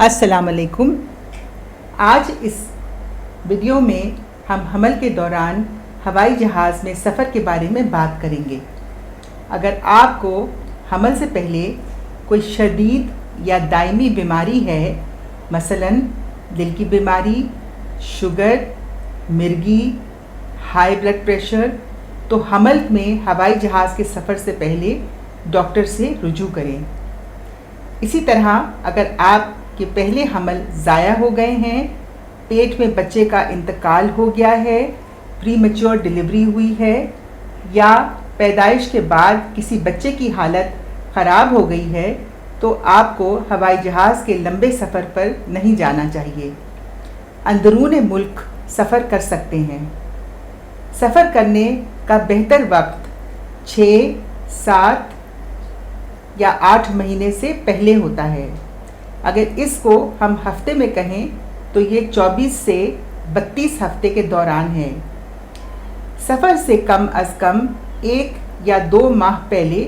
अस्सलाम वालेकुम। आज इस वीडियो में हम हमल के दौरान हवाई जहाज़ में सफ़र के बारे में बात करेंगे। अगर आपको हमल से पहले कोई शदीद या दायमी बीमारी है, मसलन दिल की बीमारी, शुगर, मिर्गी, हाई ब्लड प्रेशर, तो हमल में हवाई जहाज़ के सफ़र से पहले डॉक्टर से रुजू करें। इसी तरह अगर आपके पहले हमल ज़ाया हो गए हैं, पेट में बच्चे का इंतकाल हो गया है, प्रीमेच्योर डिलीवरी हुई है या पैदाइश के बाद किसी बच्चे की हालत ख़राब हो गई है, तो आपको हवाई जहाज़ के लंबे सफ़र पर नहीं जाना चाहिए। अंदरून मुल्क सफ़र कर सकते हैं। सफ़र करने का बेहतर वक्त 6, 7 या 8 महीने से पहले होता है। अगर इसको हम हफ्ते में कहें तो ये 24 से 32 हफ्ते के दौरान है। सफ़र से कम अज़ कम 1 या 2 माह पहले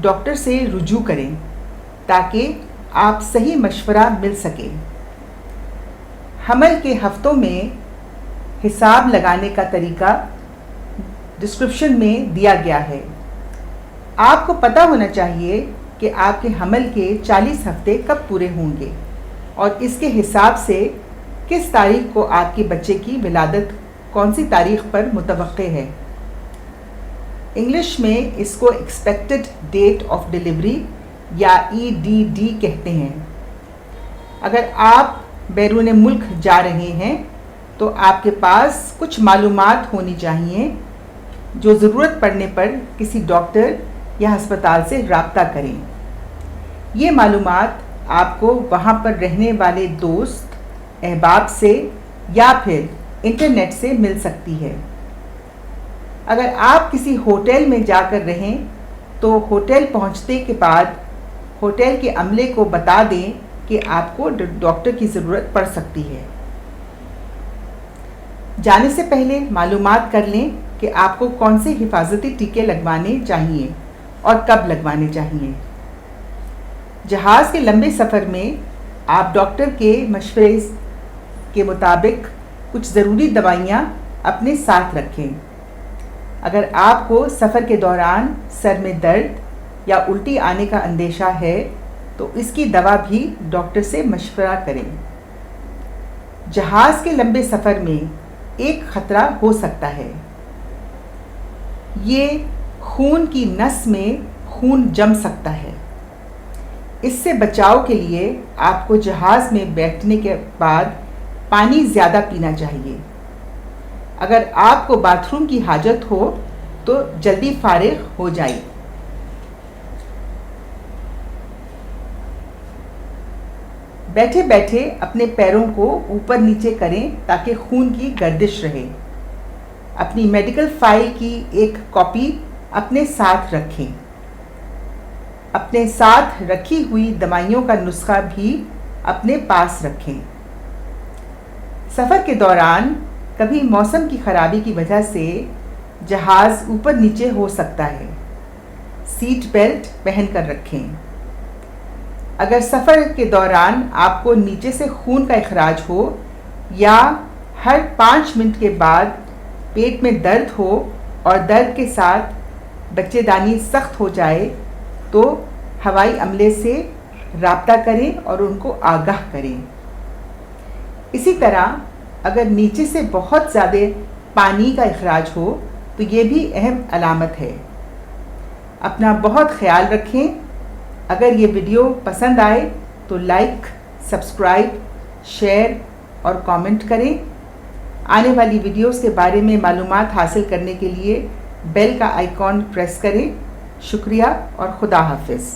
डॉक्टर से रुजू करें ताकि आप सही मशवरा मिल सके। हमल के हफ्तों में हिसाब लगाने का तरीका डिस्क्रिप्शन में दिया गया है। आपको पता होना चाहिए कि आपके हमल के 40 हफ्ते कब पूरे होंगे और इसके हिसाब से किस तारीख को आपके बच्चे की विलादत कौन सी तारीख पर मुतवक्के है। इंग्लिश में इसको एक्सपेक्टेड डेट ऑफ डिलीवरी या EDD कहते हैं। अगर आप बैरून मुल्क जा रहे हैं तो आपके पास कुछ मालूमात होनी चाहिए जो ज़रूरत पड़ने पर किसी डॉक्टर या अस्पताल से राब्ता करें। ये मालूमात आपको वहाँ पर रहने वाले दोस्त, अहबाब से या फिर इंटरनेट से मिल सकती है। अगर आप किसी होटल में जाकर रहें तो होटल पहुँचने के बाद होटल के अमले को बता दें कि आपको डॉक्टर की ज़रूरत पड़ सकती है। जाने से पहले मालूमात कर लें कि आपको कौन से हिफाजती टीके लगवाने चाहिए और कब लगवाने चाहिए। जहाज़ के लंबे सफ़र में आप डॉक्टर के मशवरे के मुताबिक कुछ ज़रूरी दवाइयाँ अपने साथ रखें। अगर आपको सफ़र के दौरान सर में दर्द या उल्टी आने का अंदेशा है तो इसकी दवा भी डॉक्टर से मशवरा करें। जहाज़ के लंबे सफ़र में एक ख़तरा हो सकता है। ये खून की नस में खून जम सकता है। इससे बचाव के लिए आपको जहाज़ में बैठने के बाद पानी ज़्यादा पीना चाहिए। अगर आपको बाथरूम की हाजत हो तो जल्दी फारिग हो जाए। बैठे बैठे अपने पैरों को ऊपर नीचे करें ताकि खून की गर्दिश रहे। अपनी मेडिकल फ़ाइल की एक कॉपी अपने साथ रखें। अपने साथ रखी हुई दवाइयों का नुस्खा भी अपने पास रखें। सफ़र के दौरान कभी मौसम की ख़राबी की वजह से जहाज़ ऊपर नीचे हो सकता है। सीट बेल्ट पहन कर रखें। अगर सफ़र के दौरान आपको नीचे से खून का इखराज हो या हर 5 मिनट के बाद पेट में दर्द हो और दर्द के साथ बच्चेदानी सख्त हो जाए तो हवाई अमले से राब्ता करें और उनको आगाह करें। इसी तरह अगर नीचे से बहुत ज़्यादा पानी का इखराज हो तो ये भी अहम अलामत है। अपना बहुत ख्याल रखें। अगर ये वीडियो पसंद आए तो लाइक, सब्सक्राइब, शेयर और कमेंट करें। आने वाली वीडियोस के बारे में मालूमात हासिल करने के लिए बेल का आइकॉन प्रेस करें। शुक्रिया और खुदा हाफिज़।